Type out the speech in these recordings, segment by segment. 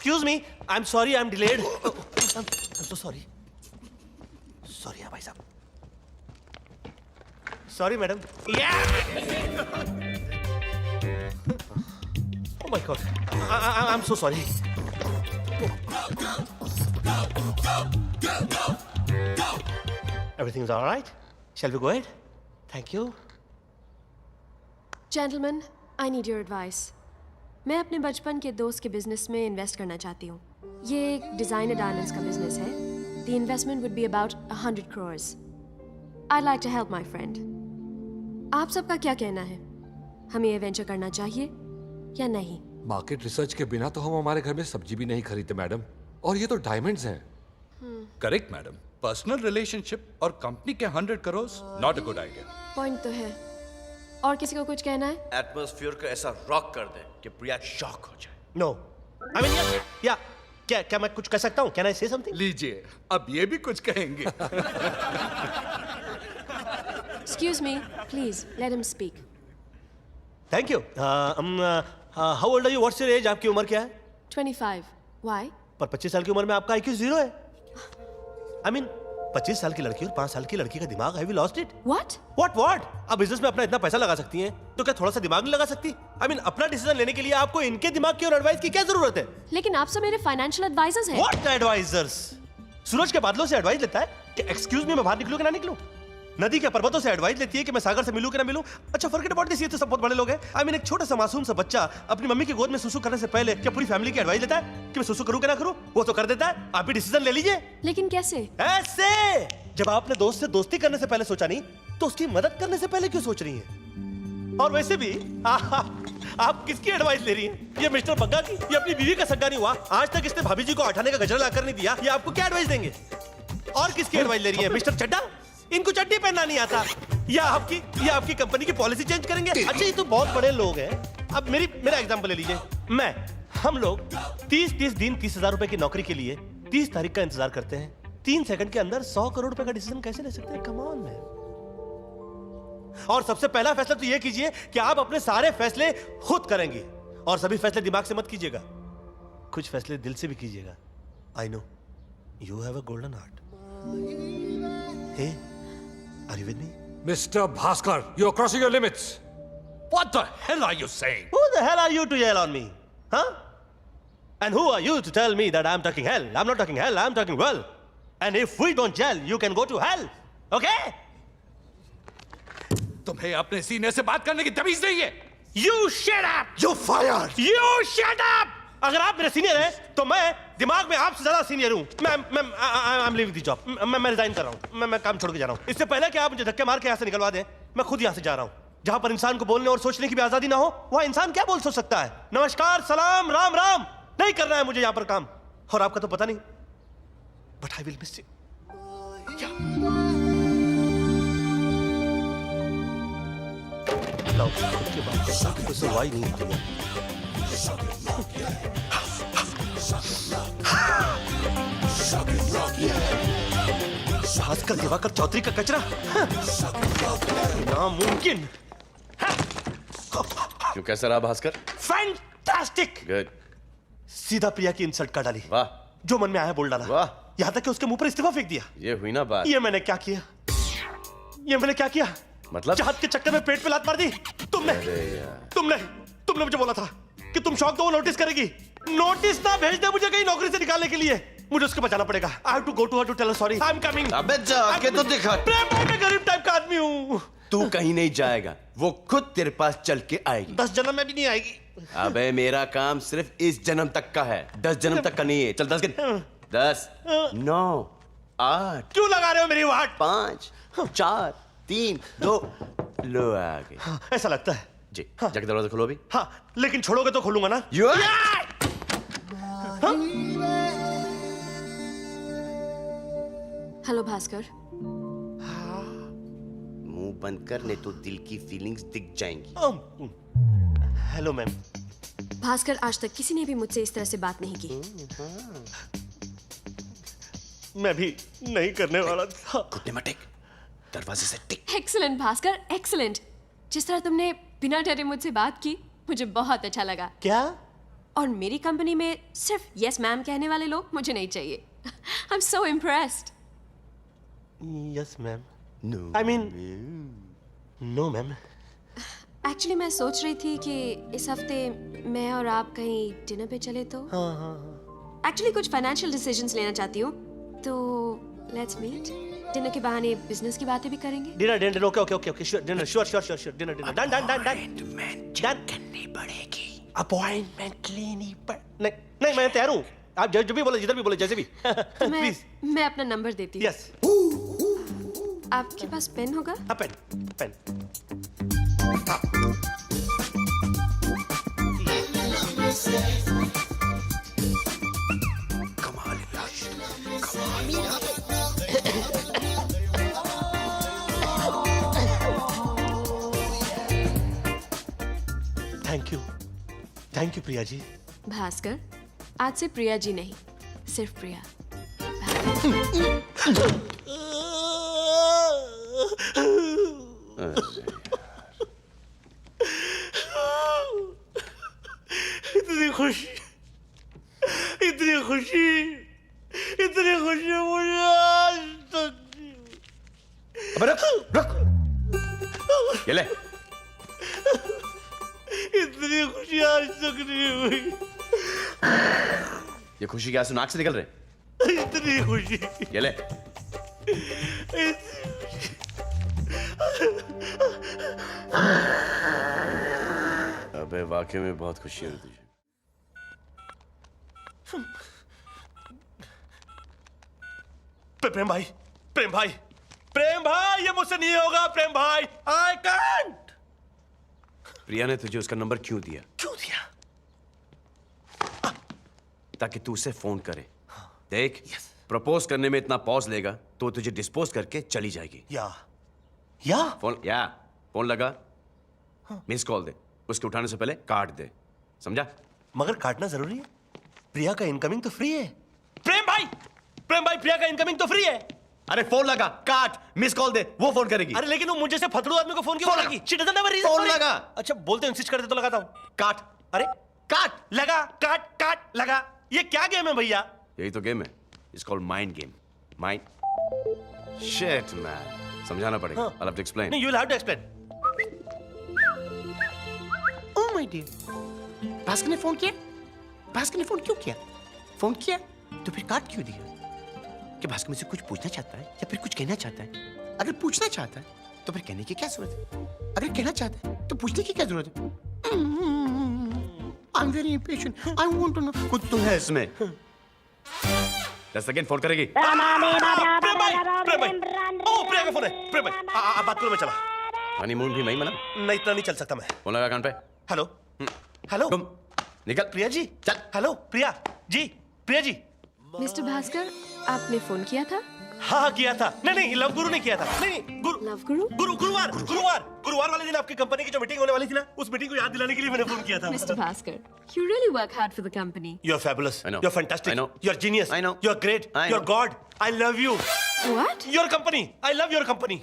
Excuse me, I'm sorry, I'm delayed. I'm so sorry. Sorry, भाई साहब. Sorry, madam. Yeah. Oh my God. I'm so sorry. Everything's all right? Shall we go ahead? Thank you. Gentlemen, I need your advice. मैं अपने बचपन के दोस्त के business में invest करना चाहती हूँ. ये एक डिजाइनर डायमंड्स का बिजनेस है. The investment would be about 100 crores. I'd like to help my friend. आप सबका क्या कहना है? हमें ये वेंचर करना चाहिए या नहीं? मार्केट रिसर्च के बिना तो हम हमारे घर में सब्जी भी नहीं खरीदते मैडम. और ये तो डायमंड्स हैं. Correct madam. पर्सनल रिलेशनशिप और कंपनी के 100 crore not a good idea. Point तो है. और किसी को कुछ कहना है? एटमॉस्फेयर को ऐसा रॉक कर दे कि प्रिया शॉक हो जाए. No. I mean, yeah. क्या मैं कुछ कह सकता हूँ? Can I say something? लीजिए, अब ये भी कुछ कहेंगे. Excuse me, please let him speak. Thank you. How old are you? What's your age? आपकी उम्र क्या है? 25. Why? पर 25 साल की उम्र में आपका IQ 0 है. I mean, 25 साल की लड़की और 5 साल की लड़की का दिमाग, have you lost it? What? What? आप बिजनेस में अपना इतना पैसा लगा सकती हैं, तो क्या थोड़ा सा दिमाग नहीं लगा सकती? I mean, अपना डिसीजन लेने के लिए आपको इनके दिमाग की और एडवाइस की क्या जरूरत है? लेकिन आप सब मेरे फाइनेंशियल एडवाइजर्स हैं. What advisors? सूरज के बादलों से एडवाइस लेता है कि एक्सक्यूज मी मैं बाहर निकलूं कि ना निकलूं? नदी के पर्वतों से एडवाइस लेती है कि मैं सागर से मिलूं कि ना मिलूं? अच्छा, फॉरगेट अबाउट दिस, ये तो सब बहुत बड़े लोग हैं. आई मीन, एक छोटा सा मासूम सा बच्चा अपनी मम्मी की गोद में सुसु करने से पहले क्या पूरी फैमिली की एडवाइस लेता है कि मैं सुसु करूं कि ना करूं? वो तो कर देता है. आप भी डिसीजन ले लीजिए. लेकिन कैसे? ऐसे, जब आपने दोस्त से दोस्ती करने से पहले सोचा नहीं, तो उसकी मदद करने से पहले क्यों सोच रही हैं? और वैसे भी आप किसकी एडवाइस ले रही हैं? ये मिस्टर बग्गा की? ये अपनी बीवी का सगा नहीं हुआ? आज तक इसने भाभी जी को अठाने का गजरा लाकर नहीं दिया. ये आपको क्या एडवाइस देंगे? और किसकी एडवाइस ले रही है? मिस्टर चड्डा? इनको चड्डी पहनना नहीं आता. या आपकी कंपनी की पॉलिसी चेंज करेंगे? अच्छा, ये तो बहुत बड़े लोग हैं. अब मेरा एग्जांपल ले लीजिए. हम लोग 30 दिन 30,000 रुपए की नौकरी के लिए 30 तारीख का इंतजार करते हैं. 3 सेकंड के अंदर 100 करोड़ रुपए का डिसीजन कैसे ले सकते हैं? Come on man. और सबसे पहला फैसला तो ये कीजिए कि आप अपने सारे फैसले खुद करेंगे. और सभी फैसले दिमाग से मत कीजिएगा, कुछ फैसले दिल से भी कीजिएगा. I know you have a golden heart. Hey, are you with me? Mr. Bhaskar, you're crossing your limits. What the hell are you saying? Who the hell are you to yell on me? Huh? And who are you to tell me that I'm talking hell? I'm not talking hell, I'm talking well. And if we don't gel, you can go to hell. Okay? तुम्हें अपने senior से बात करने की तमीज नहीं है. You shut up! You're fired. You shut up! अगर आप मेरे सीनियर हैं, तो मैं दिमाग में आपसे ज्यादा सीनियर हूँ. I'm leaving the job. मैं रिजाइन कर रहा हूँ. मैं काम छोड़ के जा रहा हूँ. इससे पहले कि आप मुझे धक्के मार के यहाँ से निकलवा दें, मैं खुद यहाँ से जा रहा हूँ. जहाँ पर इंसान को बोलने और सोचने की भी आजादी ना हो, वहाँ इंसान क्या बोल सोच सकता है? नमस्कार, सलाम, राम राम. नहीं करना है मुझे यहाँ पर काम. और आपका तो पता नहीं, but I will miss you. उसके बाद तो सुनवाई नहीं होती. भास्कर दिवाकर चौधरी का कचरा, नामुमकिन. क्यों, कैसा रहा भास्कर? फैंटास्टिक. गुड. सीधा प्रिया की इंसल्ट कर डाली. वाह. जो मन में आया बोल डाला. वाह. यहां तक कि उसके मुंह पर इस्तीफा फेंक दिया. ये हुई ना बात. ये मैंने क्या किया? मतलब? चाहत के चक्कर में पेट पे लात मार दी. तुमने मुझे बोला था कि तुम शौक दो, वो नोटिस करेगी. नोटिस ना भेज दे मुझे कहीं नौकरी से निकालने के लिए. मुझे उसको बचाना पड़ेगा. I have to go to her to tell her sorry. I'm coming. अबे जाके तो दिखा. मैं गरीब टाइप का आदमी हूँ. तू कहीं नहीं जाएगा, वो खुद तेरे पास चल के आएगी. 10 जन्म में भी नहीं आएगी. अबे मेरा काम सिर्फ इस जन्म तक का है, 10 जन्म तक का नहीं है. चल 10 गिन. 10, 9, 8. क्यों लगा रहे हो मेरी वाट? 5, 4, 3, 2. लो आ गए. ऐसा लगता है जी. जाके दरवाजा खोलो अभी. हाँ, लेकिन छोड़ोगे तो खोलूंगा ना. हेलो भास्कर. मुंह बंद कर, नहीं तो दिल की फीलिंग्स दिख जाएंगी. Hello ma'am. भास्कर, आज तक किसी ने भी मुझसे इस तरह से बात नहीं की. मैं भी नहीं करने वाला था. घुटने मत टेक, दरवाजे से टिक. Excellent Bhaskar, excellent. जिस तरह तुमने बिना डरे मुझसे बात की, मुझे बहुत अच्छा लगा. क्या? और मेरी कंपनी में सिर्फ यस मैम कहने वाले लोग मुझे नहीं चाहिए। I am so impressed. Yes ma'am. No I mean no ma'am. Actually मैं सोच रही थी कि इस हफ्ते मैं और आप कहीं डिनर पे चले तो। हाँ। एक्चुअली कुछ फाइनेंशियल डिसीजंस लेना चाहती हूँ, तो लेट्स मीट। डिनर के बहाने बिजनेस की बातें भी करेंगे। Dinner okay sure dinner sure dinner done करनी पड़ेगी। अपॉइंटमेंट लेनी पड़ नहीं मैं तैयार हूँ। आप जो भी बोले, जिधर भी बोले, जैसे भी। तो प्लीज। मैं अपना नंबर देती हूँ। यस। आपके पास पेन होगा? Pen. Thank you Priya ji. Bhaskar, आज से प्रिया जी नहीं, सिर्फ प्रिया। इतनी खुशी मुझे आज तक। अबे रुक। ये ले। इतनी खुशी आज तक नहीं हुई। ये खुशी के आंसू नाक से निकल रहे। इतनी खुशी। ये ले। अबे वाकई में बहुत खुशी है तुझे। प्रेम भाई ये मुझसे नहीं होगा। प्रेम भाई आई कांट। प्रिया ने तुझे उसका नंबर क्यों दिया? ताकि तू उसे फोन करे। देख, प्रपोज करने में इतना पॉज लेगा तो तुझे डिस्पोज करके चली जाएगी। या फोन लगा, मिस कॉल दे, उसके उठाने से पहले काट दे, समझा? मगर काटना जरूरी है। प्रिया का इनकमिंग तो फ्री है। प्रेम भाई प्रिया का इनकमिंग तो फ्री है। अरे फोन लगा, काट, मिस कॉल दे, वो फोन करेगी। अरे लेकिन वो मुझे से फतड़ू आदमी को फोन क्यों फोन करेगी? लगा। She doesn't have a reason phone for it. लगा। अच्छा बोलते इंसिस्ट करते तो लगाता हूँ। काट। अरे काट। लगा, काट लगा। ये क्या गेम है भैया? यही तो गेम है। It's called mind game. Mind shit man, समझाना पड़ेगा। हाँ। I'll have to explain. नहीं, you will have to explain. Oh my dear, Bhaskar ने फोन किया? भास्कर ने फोन क्यों किया? फोन किया तो फिर काट क्यों दिया? कि भास्कर मुझसे कुछ पूछना चाहता है या फिर कुछ कहना चाहता है? अगर पूछना चाहता है तो फिर कहने की क्या जरूरत है? अगर कहना चाहता है तो पूछने की क्या जरूरत है? I'm very impatient. I want to know. कुछ तो है इसमें। 10 सेकंड फोन करेगी। प्रेम भाई। ओ प्रिया का फोन है। प्रेम भाई आप बात करो, मैं चला। हनीमून भी मैं मना। नहीं, इतना नहीं चल सकता मैं। फोन लगा कान पे। हेलो तुम निकल। प्रिया जी। चल। हेलो प्रिया जी। मिस्टर भास्कर, आपने फोन किया था? हाँ किया था। नहीं लव गुरु ने किया था। नहीं लव गुरु? गुरुवार वाले दिन आपकी कंपनी की जो मीटिंग होने वाली थी ना, उस मीटिंग को याद दिलाने के लिए मैंने फोन किया था। Mr. Bhaskar, you really work hard for the company. You're fabulous. I know. You're fantastic. I know. You're genius. I know. You're great. I You're know. God. I love you. What? Your company. I love your company.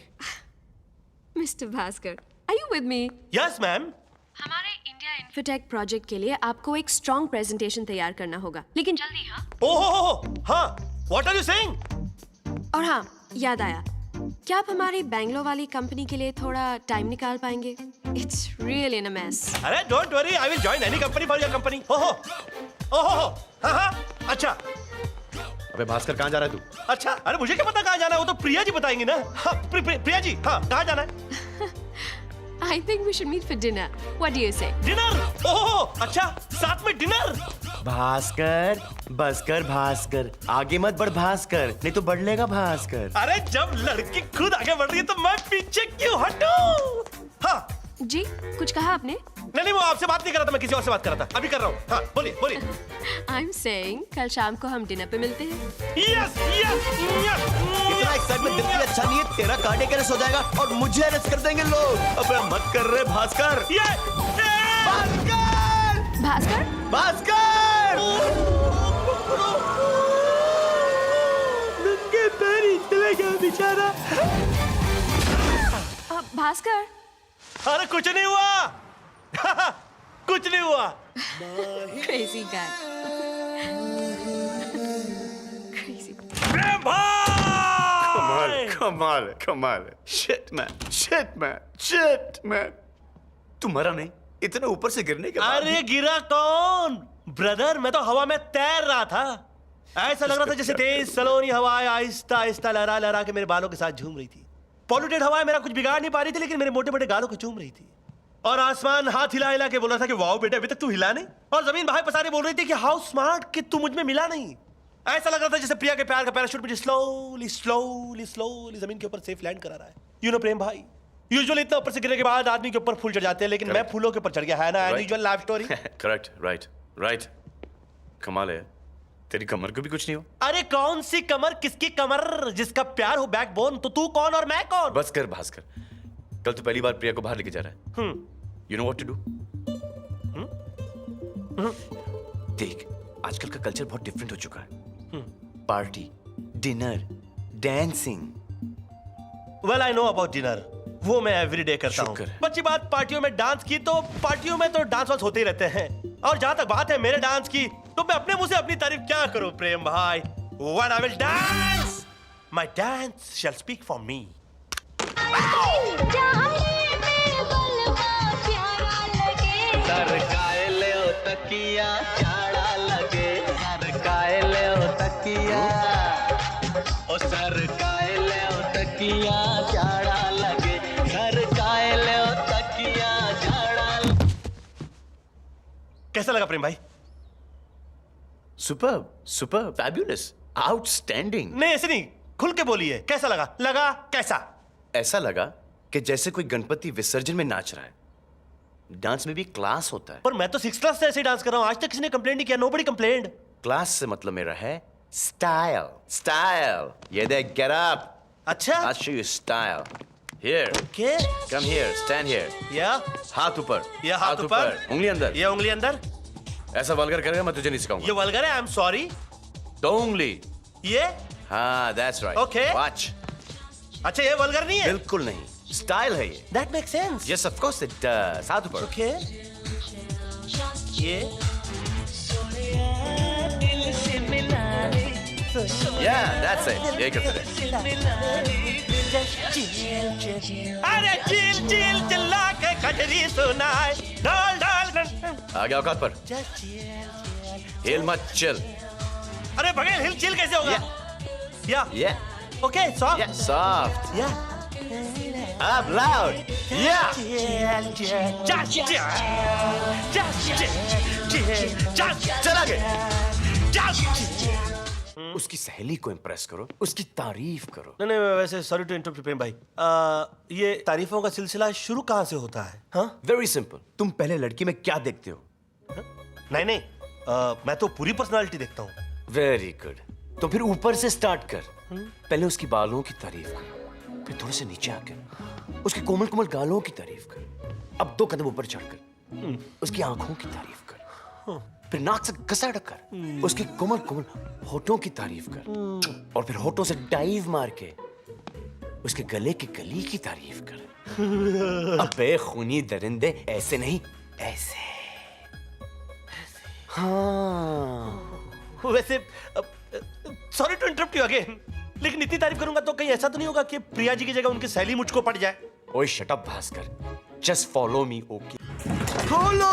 Mr. Bhaskar, are you with me? Yes, ma'am. हमारे India infotech project के लिए आपको एक strong presentation तैयार करना होगा, लेकिन जल्दी। हाँ? हाँ. What are you saying? और हाँ, याद आया, क्या आप हमारी बैंगलोर वाली कंपनी के लिए थोड़ा टाइम निकाल पाएंगे? It's really in a mess. अरे don't worry. I will join any company for your company. हाँ. अच्छा. अबे भास्कर कहाँ जा रहा है तू? अच्छा. अरे मुझे क्या पता कहाँ जाना है? वो तो प्रिया जी बताएंगी ना. हाँ, प्रिया जी. हाँ, कहाँ जाना है? I think we should meet for dinner. What do you say? Dinner. अच्छा, साथ में डिनर. भास्कर, बसकर भास्कर, आगे मत बढ़ भास्कर, नहीं तो बढ़ लेगा भास्कर। अरे जब लड़की खुद आगे बढ़ रही है तो मैं पीछे क्यों हटूं? हाँ. जी, कुछ कहा आपने? नहीं, वो आपसे बात नहीं कर रहा था, मैं किसी और से बात कर रहा था। अभी कर रहा हूँ। हाँ, बोलिए। I'm saying कल शाम को हम डिनर पे मिलते हैं। Yes. इतना एक्साइटमेंट दिल के लिए अच्छा नहीं है। तेरा कार्डियक अरेस्ट हो जाएगा और मुझे अरेस्ट कर देंगे लोग। अबे मत कर रहे भास्कर। भास्कर! नंगे पैरी चले गया बेचारा। भास्कर, अरे कुछ नहीं हुआ। Crazy guy. Crazy. प्रेम भाई! कमाल है। Shit man. तू मरा नहीं? इतने ऊपर से गिरने के बाद अरे गिरा कौन? ब्रदर, मैं तो हवा में तैर रहा था। ऐसा लग रहा था जैसे तेज सलोनी हवाएं आहिस्ता आहिस्ता लहरा लहरा के मेरे बालों के साथ झूम रही थी। पॉल्यूटेड हवाएं मेरा कुछ बिगाड़ नहीं पा रही थी, लेकिन मेरे मोटे मोटे गालों को चूम रही थी। और आसमान हाथ हिला हिला के बोल रहा था कि वाओ बेटे, अभी तक तू हिला नहीं। और जमीन बाहें पसारे बोल रही थी कि हाउ स्मार्ट कि तू मुझ में मिला नहीं। ऐसा लग रहा था जैसे प्रिया के प्यार का पैराशूट मुझे स्लोली जमीन के ऊपर सेफ लैंड करा रहा है। यू नो प्रेम भाई, यूजुअली इतना ऊपर से गिरने के बाद आदमी के ऊपर फूल चढ़ जाते हैं, लेकिन मैं फूलों के ऊपर चढ़ गया, है ना unusual love story. Correct, right. कमाल है, तेरी कमर को भी कुछ नहीं हो। अरे कौन सी कमर, किसकी कमर? जिसका प्यार हो बैकबोन। तो तू कौन और मैं कौन? बस कर भास्कर, कल तो पहली बार प्रिया को बाहर लेके जा रहा है। You know what to do? देख, आजकल का कल्चर बहुत डिफरेंट हो चुका है। Party, dinner, dancing. Well I know about dinner, वो मैं एवरीडे करता हूँ। शुक्र है। बच्ची बात पार्टियों में डांस की, तो पार्टियों में तो डांस वांस होते ही रहते हैं। और जहां तक बात है मेरे डांस की, तो मैं अपने मुंह से अपनी तारीफ क्या करूं प्रेम भाई। When I will dance, my dance shall speak for me. कैसा लगा प्रेम भाई? Super, fabulous, outstanding. नहीं ऐसे नहीं, खुल के बोलिए। कैसा लगा? लगा कैसा? ऐसा लगा कि जैसे कोई गणपति विसर्जन में नाच रहा है। डांस में भी क्लास होता है। पर मैं तो 6th क्लास से ऐसे डांस कर रहा हूँ, आज तक किसी ने कंप्लेंट नहीं किया। Nobody complaint. क्लास से मतलब मेरा है स्टाइल। ये देख, गेट अप। अच्छा, I'll show you style. Here. क्या? Come here. Stand here. या हाथ ऊपर. ये हाथ ऊपर, उंगली अंदर. ये उंगली अंदर। ऐसा वल्गर करेगा मैं तुझे नहीं सिखाऊंगा. ये वल्गर है, आई एम सॉरी। दो उंगली. ये हाँ, that's right. Okay. Watch. अच्छा, ये वल्गर नहीं है? बिल्कुल नहीं. स्टाइल है ये. That makes sense. Yes, of course it does. हाथ ऊपर. Okay. ये Yeah, that's it. यही करते रहे. अरे चिल चिल चिल्ला के कजरी सुनाए, डाल डाल आ गया औकात पर. हिल मत, चिल. अरे बगैर हिल चिल कैसे होगा? या Yeah. Okay, soft. Yeah. Soft. या Up loud. Yeah. चल आगे. उसकी सहेली को इम्प्रेस करो, उसकी तारीफ करो. नहीं वैसे सॉरी टू इंटरप्ट प्रेम भाई, ये तारीफों का सिलसिला शुरू कहाँ से होता है? हाँ, वेरी सिंपल. तुम पहले लड़की में क्या देखते हो? नहीं मैं तो पूरी पर्सनालिटी देखता हूँ. Very good. तो फिर ऊपर से स्टार्ट कर. पहले उसकी बालों की तारीफ कर, फिर थोड़े से नीचे आकर उसके कोमल कोमल गालों की तारीफ कर. अब 2 कदम ऊपर चढ़कर उसकी आंखों की तारीफ कर, फिर नाक से घसा कर उसके कोमल कोमल होठों की तारीफ कर, और फिर होठों से डाइव मार के उसके गले की कली की तारीफ कर. अबे खूनी दरिंदे, ऐसे नहीं, ऐसे. हाँ. वैसे sorry to interrupt you again, लेकिन इतनी तारीफ करूंगा तो कहीं ऐसा तो नहीं होगा कि प्रिया जी की जगह उनकी सहेली मुझको पड़ जाए? ओए shut up Bhaskar, just follow me. Okay. खोलो.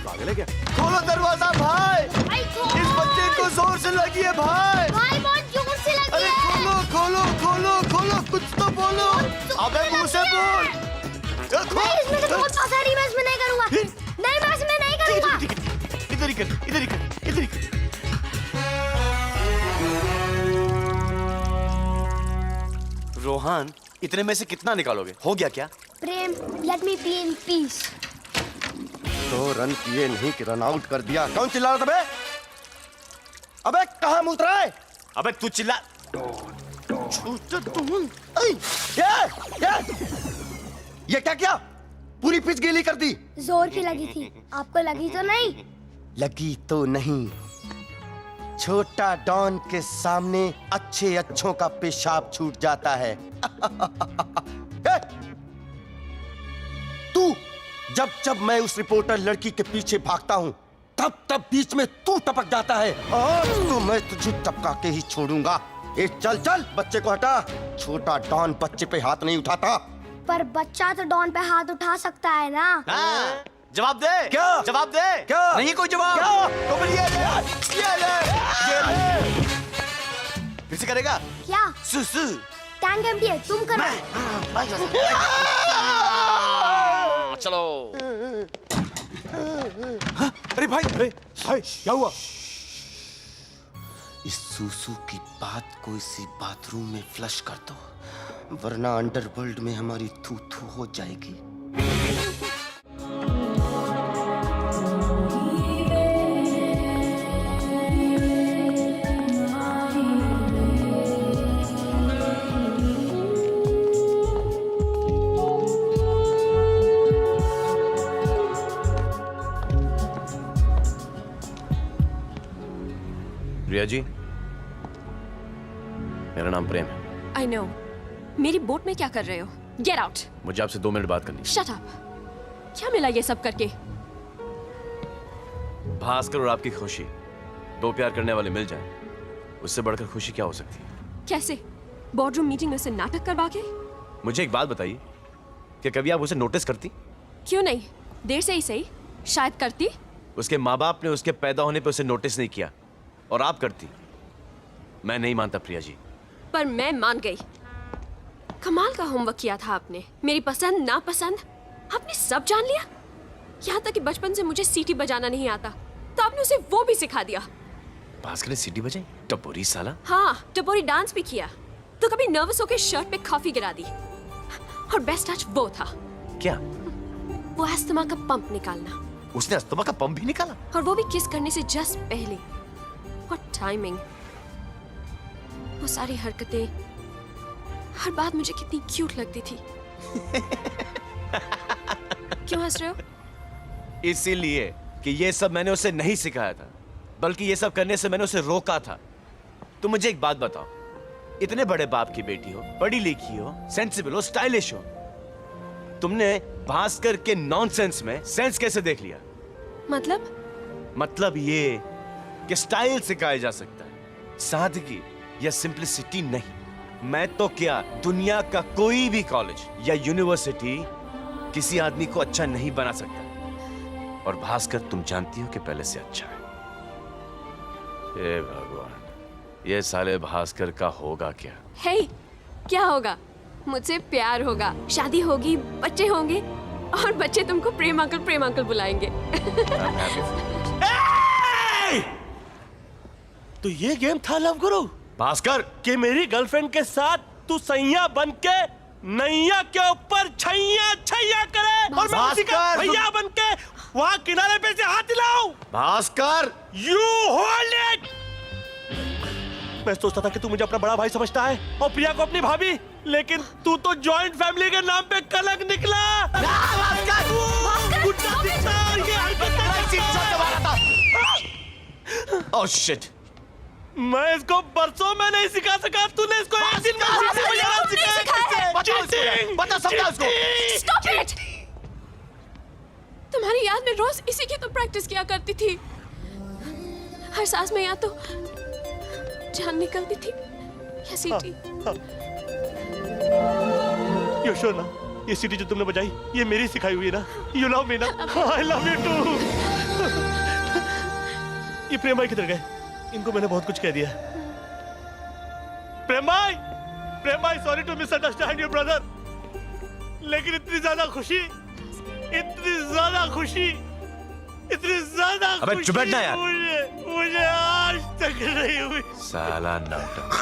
पागल है क्या? खोलो दरवाजा भाई. इस बच्चे को जोर से लगी है भाई. भाई बहुत जोर से लगी अरे है. खोलो खोलो खोलो खोलो, कुछ तो बोलो. अबे मुंह से बोल. नहीं, इसमें तो बहुत आसानी, मैं इसमें नहीं करूंगा. नहीं, मैं इसमें नहीं करूंगा. इधर ही कर, इधर ही कर, इधर ही कर. रोहन, इतने में से कितना निकालोगे? हो गया क्या? Prem, let me be in peace. तो रन किए नहीं कि रन आउट कर दिया. कौन चिल्ला रहा था बे? अबे कहाँ मुत रहा है? अबे तू चिल्ला. ये क्या किया? पूरी पिच गीली कर दी. जोर की लगी थी, आपको लगी तो नहीं? लगी तो नहीं. छोटा डॉन के सामने अच्छों का पेशाब छूट जाता है. तू जब मैं उस रिपोर्टर लड़की के पीछे भागता हूं, तब बीच में तू टपक जाता है। आज तो मैं तुझे टपका के ही छोड़ूंगा। ए चल चल, बच्चे को हटा। छोटा डॉन बच्चे पे हाथ नहीं उठाता। पर बच्चा तो डॉन पे हाथ उठा सकता है ना। हाँ, जवाब दे। क्या जवाब दे। क्या नहीं कोई जवाब। क्या तो फिर ये ले। फिर से करेगा। क्या सुसु। टैंक एम्प्टी है, तुम करो। चलो। अरे भाई क्या हुआ? इस सूसू की बात को इसी बाथरूम में फ्लश कर दो, वरना अंडरवर्ल्ड में हमारी थू थू हो जाएगी। प्रिया जी, मेरा नाम प्रेम है। I know. मेरी बोट में क्या कर रहे हो? Get out. मुझे आपसे 2 मिनट बात करनी है। Shut up. क्या मिला ये सब करके? भास्कर और आपकी खुशी, 2 प्यार करने वाले मिल जाएं, उससे बढ़कर खुशी क्या हो सकती है? कैसे? बोर्डरूम मीटिंग में से नाटक करवा के? मुझे एक बात बताइए कि कभी आप उसे नोटिस करती? क्यों नहीं, देर से ही सही, शायद करती। उसके माँ बाप ने उसके पैदा होने पे उसे नोटिस नहीं किया और आप करती। मैं नहीं मानता प्रिया जी। पर मैं मान गई। कमाल का होमवर्क किया था आपने। मेरी पसंद नापसंद आपने सब जान लिया। यहाँ तक कि बचपन से मुझे सीटी बजाना नहीं आता, तो आपने उसे वो भी सिखा दिया। भास्कर ने सीटी बजाई? टपोरी साला। हाँ, टपोरी डांस भी किया। तो कभी नर्वस होकर शर्ट पे कॉफी गिरा दी। और बेस्ट टच वो था, क्या? वो अस्थमा का पंप निकालना। उसने अस्थमा का पंप भी निकाला? और वो भी किस करने से जस्ट पहले। What timing. वो सारी हरकतें, हर बात मुझे कितनी क्यूट लगती थी। क्यों हंस रहे हो? इसीलिए कि ये सब मैंने उसे नहीं सिखाया था, बल्कि ये सब करने से मैंने उसे रोका था। तो मुझे एक बात बताओ, इतने बड़े बाप की बेटी हो, पढ़ी लिखी हो, सेंसिबल हो, स्टाइलिश हो, तुमने भास्कर के नॉनसेंस में सेंस कैसे देख लिया? मतलब ये कि स्टाइल सिखाया जा सकता है, सादगी या सिंप्लिसिटी नहीं। मैं तो क्या, दुनिया का कोई भी कॉलेज या यूनिवर्सिटी किसी आदमी को अच्छा नहीं बना सकता। और भास्कर तुम जानती हो कि पहले से अच्छा है। हे भगवान, ये साले भास्कर का होगा क्या? हे, क्या होगा? मुझसे प्यार होगा, शादी होगी, बच्चे होंगे, और बच्चे तुमको प्रेम अंकल बुलाएंगे। I'm happy for you. तो ये गेम था लव गुरु भास्कर, कि मेरी गर्लफ्रेंड के साथ तू सैया बन के नैया के ऊपर छैया छैया करे और मैं उसी का भास्कर! भैया बन के वहां किनारे पे से हाथ हिलाऊं। Bhaskar, you hold it. मैं सोचता था कि तू मुझे अपना बड़ा भाई समझता है और प्रिया को अपनी भाभी, लेकिन तू तो जॉइंट फैमिली के नाम पे कलंक निकला। गुड्डा दिखता और ये हरकत ओह शिट, मैं इसको बरसों में नहीं सिखा सका, तूने इसको एक दिन में सीधी बजाना सिखाया। बता समझा उसको। Stop it! तुम्हारी याद में रोज इसी की तो प्रैक्टिस किया करती थी। हर सांस में या तो जान निकलती थी या सीटी। यू श्योर ना? ये सीटी जो तुमने बजाई ये मेरी सिखाई हुई है ना? यू लव मी ना? I love you too. ये प्रेम भाई किधर गए? इनको मैंने बहुत कुछ कह दिया। प्रेम भाई sorry to misunderstand you brother, लेकिन इतनी ज्यादा खुशी, अबे चुप बैठना यार। मुझे आज तक नहीं हुई। साला नौटंकी।